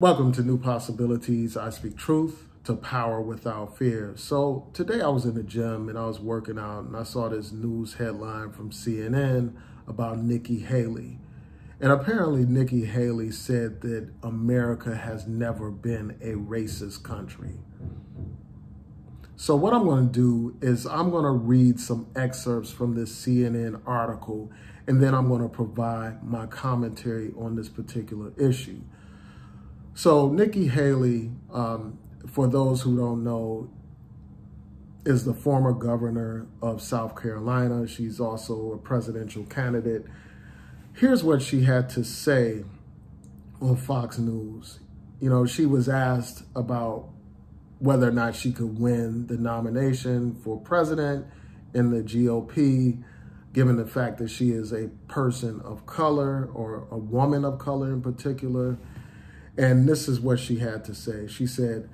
Welcome to New Possibilities. I speak truth to power without fear. So today I was in the gym and I was working out and I saw this news headline from CNN about Nikki Haley. And apparently Nikki Haley said that America has never been a racist country. So what I'm going to do is I'm going to read some excerpts from this CNN article, and then I'm going to provide my commentary on this particular issue. So Nikki Haley, for those who don't know, is the former governor of South Carolina. She's also a presidential candidate. Here's what she had to say on Fox News. You know, she was asked about whether or not she could win the nomination for president in the GOP, given the fact that she is a person of color, or a woman of color in particular. And this is what she had to say. She said,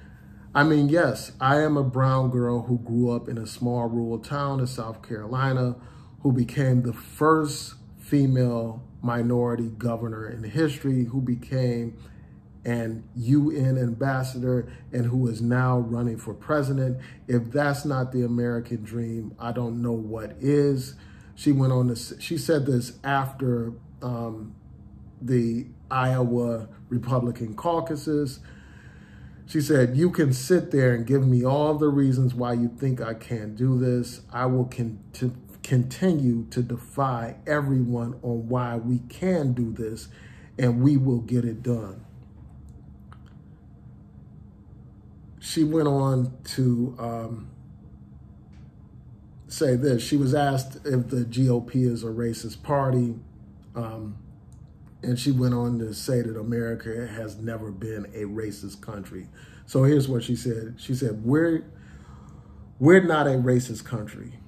yes, I am a brown girl who grew up in a small rural town in South Carolina, who became the first female minority governor in history, who became an UN ambassador, and who is now running for president. If that's not the American dream, I don't know what is. She went on to, she said this after the Iowa Republican caucuses. She said, "You can sit there and give me all the reasons why you think I can't do this. I will continue to defy everyone on why we can do this, and we will get it done." She went on to say this. She was asked if the GOP is a racist party. And she went on to say that America has never been a racist country. So here's what she said. She said, we're not a racist country.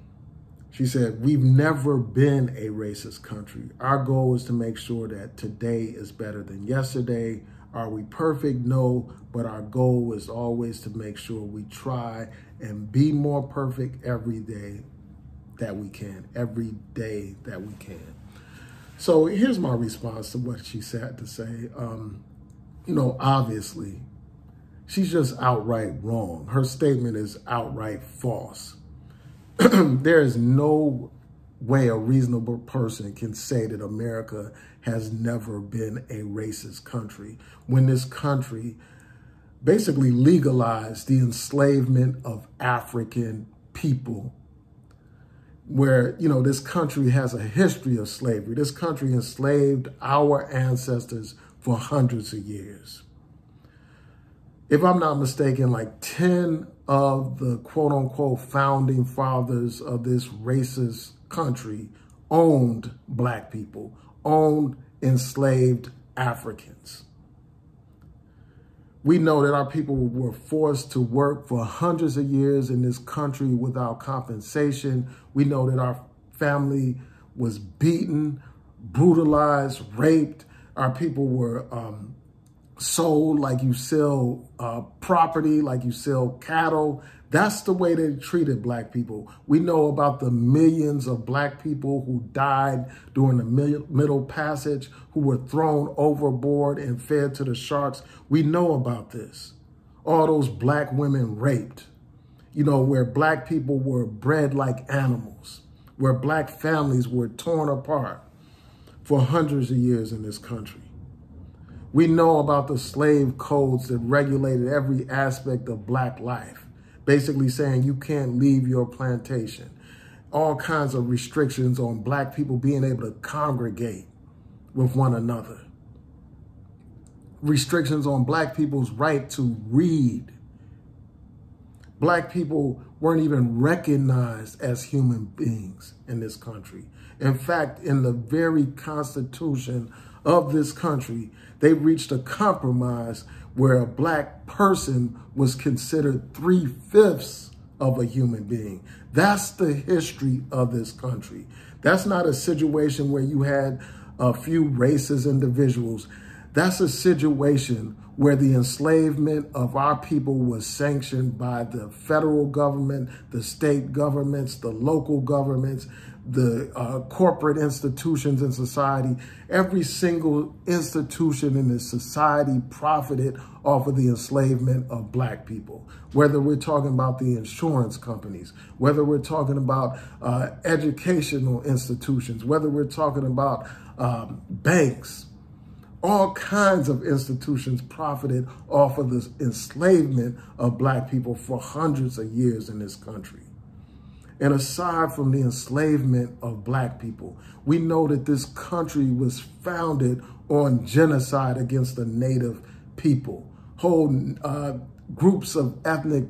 She said, we've never been a racist country. Our goal is to make sure that today is better than yesterday. Are we perfect? No, but our goal is always to make sure we try and be more perfect every day that we can, every day that we can. So here's my response to what she had to say. Obviously, she's just outright wrong. Her statement is outright false. There is no way a reasonable person can say that America has never been a racist country, when this country basically legalized the enslavement of African people, where, this country has a history of slavery. This country enslaved our ancestors for hundreds of years. If I'm not mistaken, like 10 of the quote unquote founding fathers of this racist country owned Black people, owned enslaved Africans. We know that our people were forced to work for hundreds of years in this country without compensation. We know that our family was beaten, brutalized, raped. Our people were sold like you sell property, like you sell cattle. That's the way they treated Black people. We know about the millions of Black people who died during the Middle Passage, who were thrown overboard and fed to the sharks. We know about this. All those Black women raped, where Black people were bred like animals, where Black families were torn apart for hundreds of years in this country. We know about the slave codes that regulated every aspect of Black life, basically saying you can't leave your plantation. All kinds of restrictions on Black people being able to congregate with one another. Restrictions on Black people's right to read. Black people weren't even recognized as human beings in this country. In fact, in the very Constitution of this country, they reached a compromise where a Black person was considered 3/5 of a human being. That's the history of this country. That's not a situation where you had a few racist individuals. That's a situation where the enslavement of our people was sanctioned by the federal government, the state governments, the local governments, the corporate institutions in society. Every single institution in this society profited off of the enslavement of black people. Whether we're talking about the insurance companies, whether we're talking about educational institutions, whether we're talking about banks, all kinds of institutions profited off of the enslavement of black people for hundreds of years in this country. And aside from the enslavement of black people, we know that this country was founded on genocide against the native people. Whole groups of ethnic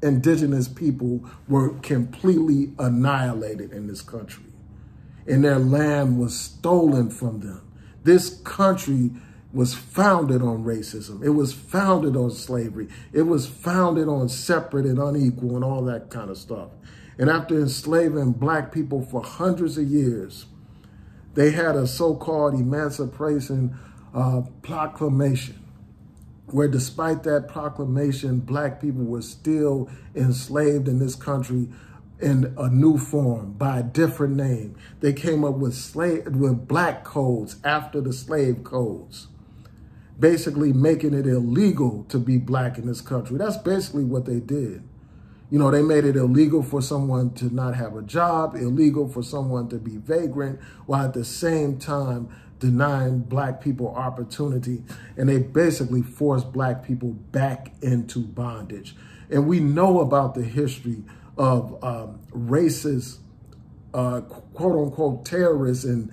indigenous people were completely annihilated in this country, and their land was stolen from them. This country was founded on racism. It was founded on slavery. It was founded on separate and unequal and all that kind of stuff. And after enslaving black people for hundreds of years, they had a so-called Emancipation Proclamation, where despite that proclamation, black people were still enslaved in this country in a new form by a different name. They came up with black codes after the slave codes, basically making it illegal to be black in this country. That's basically what they did. You know, they made it illegal for someone to not have a job, illegal for someone to be vagrant, while at the same time denying black people opportunity. And they basically forced black people back into bondage. And we know about the history of racist, quote unquote, terrorists and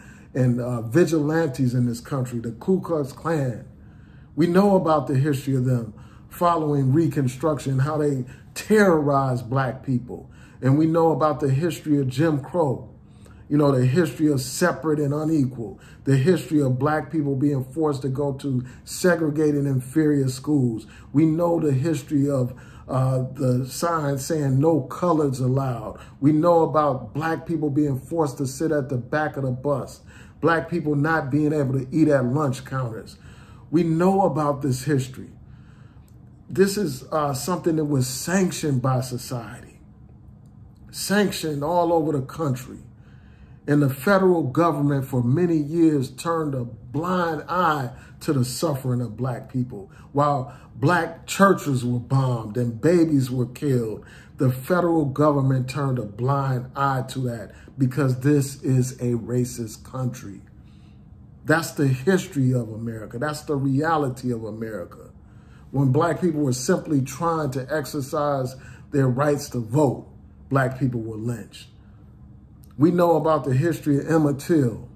vigilantes in this country, the Ku Klux Klan. We know about the history of them following Reconstruction, how they terrorized black people. And we know about the history of Jim Crow, you know, the history of separate and unequal, the history of black people being forced to go to segregated inferior schools. We know the history of the sign saying no colors allowed. We know about black people being forced to sit at the back of the bus, black people not being able to eat at lunch counters. We know about this history. This is something that was sanctioned by society, sanctioned all over the country. And the federal government for many years turned a blind eye to the suffering of black people. While black churches were bombed and babies were killed, the federal government turned a blind eye to that because this is a racist country. That's the history of America. That's the reality of America. When black people were simply trying to exercise their rights to vote, black people were lynched. We know about the history of Emmett Till,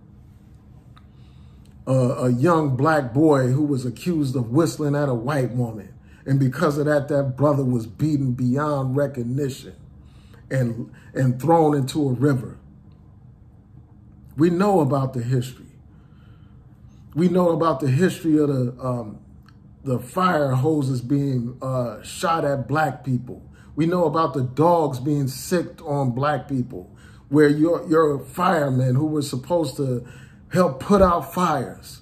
a young black boy who was accused of whistling at a white woman. And because of that, that brother was beaten beyond recognition and thrown into a river. We know about the history. We know about the history of the fire hoses being shot at black people. We know about the dogs being sicked on black people, where your firemen who were supposed to help put out fires,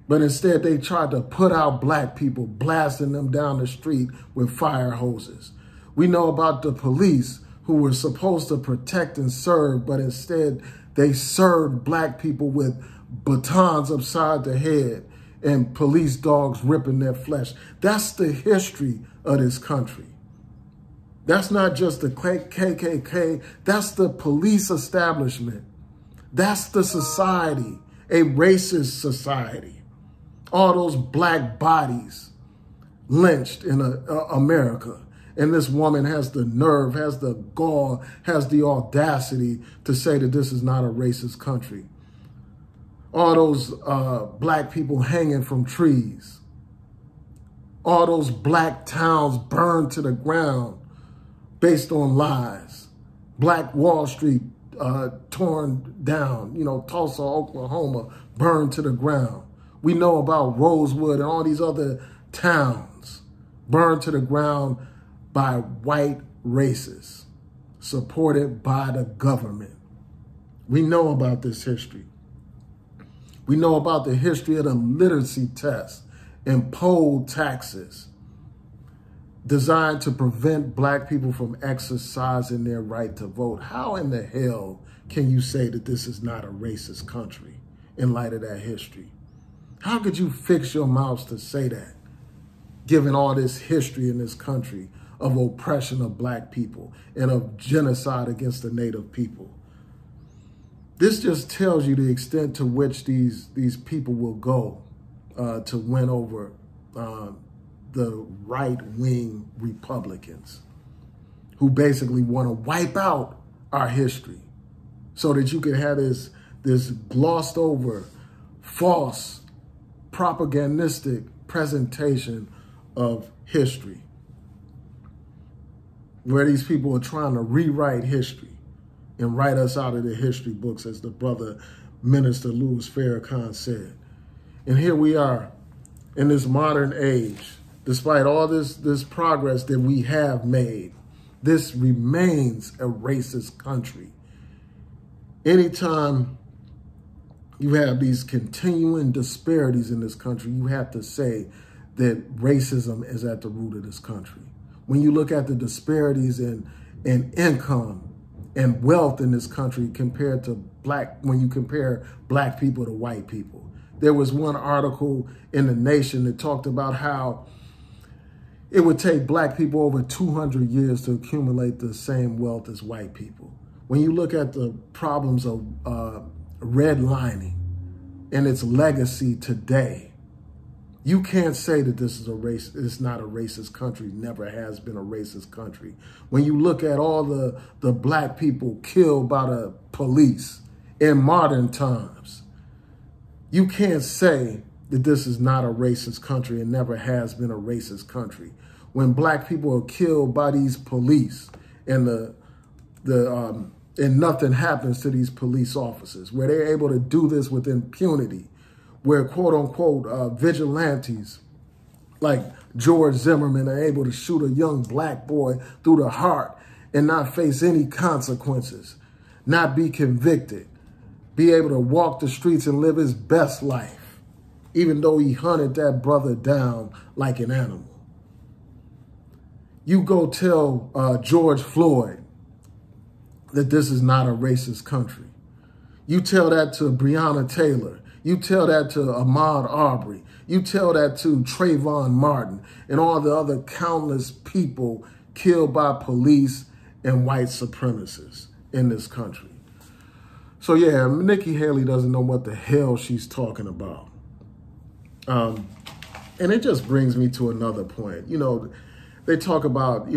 but instead they tried to put out black people, blasting them down the street with fire hoses. We know about the police who were supposed to protect and serve, but instead they served black people with batons upside the head and police dogs ripping their flesh. That's the history of this country. That's not just the KKK, that's the police establishment. That's the society, a racist society. All those black bodies lynched in America. And this woman has the nerve, has the gall, has the audacity to say that this is not a racist country. All those black people hanging from trees. All those black towns burned to the ground based on lies. Black Wall Street torn down. You know, Tulsa, Oklahoma burned to the ground. We know about Rosewood and all these other towns burned to the ground by white racists, supported by the government. We know about this history. We know about the history of the literacy test and poll taxes. designed to prevent black people from exercising their right to vote. How in the hell can you say that this is not a racist country in light of that history? How could you fix your mouths to say that, given all this history in this country of oppression of black people and of genocide against the native people? This just tells you the extent to which these people will go to win over the right-wing Republicans who basically want to wipe out our history so that you can have this glossed over, false, propagandistic presentation of history, where these people are trying to rewrite history and write us out of the history books, as the brother Minister Louis Farrakhan said. And here we are in this modern age, despite all this progress that we have made, this remains a racist country. Anytime you have these continuing disparities in this country, you have to say that racism is at the root of this country. When you look at the disparities in income and wealth in this country compared to when you compare black people to white people. There was one article in The Nation that talked about how it would take black people over 200 years to accumulate the same wealth as white people. When you look at the problems of redlining and its legacy today, you can't say that this is it's not a racist country, never has been a racist country. When you look at all the black people killed by the police in modern times, you can't say that this is not a racist country and never has been a racist country. When black people are killed by these police and and nothing happens to these police officers, where they're able to do this with impunity, where quote unquote vigilantes like George Zimmerman are able to shoot a young black boy through the heart and not face any consequences, not be convicted, be able to walk the streets and live his best life, even though he hunted that brother down like an animal. You go tell George Floyd that this is not a racist country. You tell that to Breonna Taylor. You tell that to Ahmaud Arbery. You tell that to Trayvon Martin and all the other countless people killed by police and white supremacists in this country. So yeah, Nikki Haley doesn't know what the hell she's talking about. And it just brings me to another point. You know, they talk about,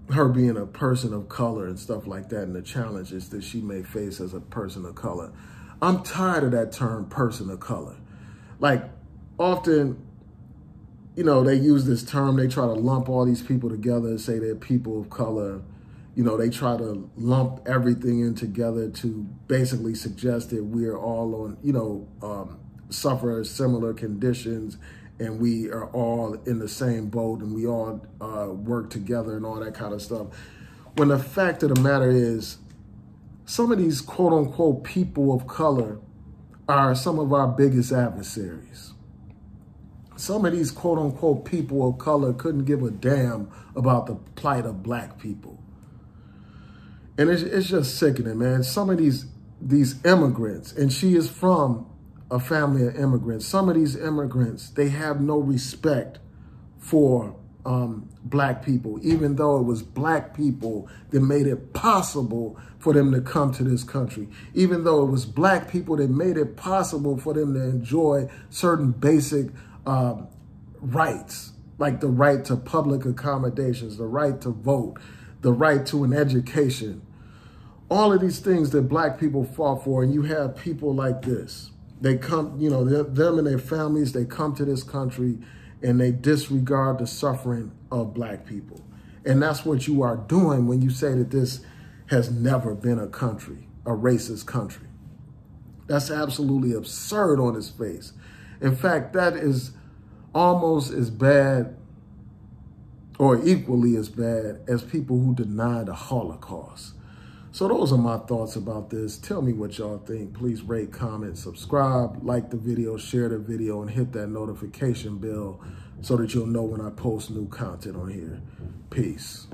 her being a person of color and stuff like that and the challenges that she may face as a person of color. I'm tired of that term, person of color. Like, often, they use this term, they try to lump all these people together and say they're people of color. They try to lump everything in together to basically suggest that we're all on, suffer similar conditions and we are all in the same boat and we all work together and all that kind of stuff. When the fact of the matter is, some of these quote unquote people of color are some of our biggest adversaries. Some of these quote unquote people of color couldn't give a damn about the plight of black people. And it's just sickening, man. Some of these immigrants, and she is from a family of immigrants. Some of these immigrants, they have no respect for black people, even though it was black people that made it possible for them to come to this country, even though it was black people that made it possible for them to enjoy certain basic rights, like the right to public accommodations, the right to vote, the right to an education, all of these things that black people fought for. And you have people like this. They come, them and their families, they come to this country and they disregard the suffering of black people. And that's what you are doing when you say that this has never been a country, a racist country. That's absolutely absurd on its face. In fact, that is almost as bad or equally as bad as people who deny the Holocaust. So those are my thoughts about this. Tell me what y'all think. Please rate, comment, subscribe, like the video, share the video, and hit that notification bell so that you'll know when I post new content on here. Peace.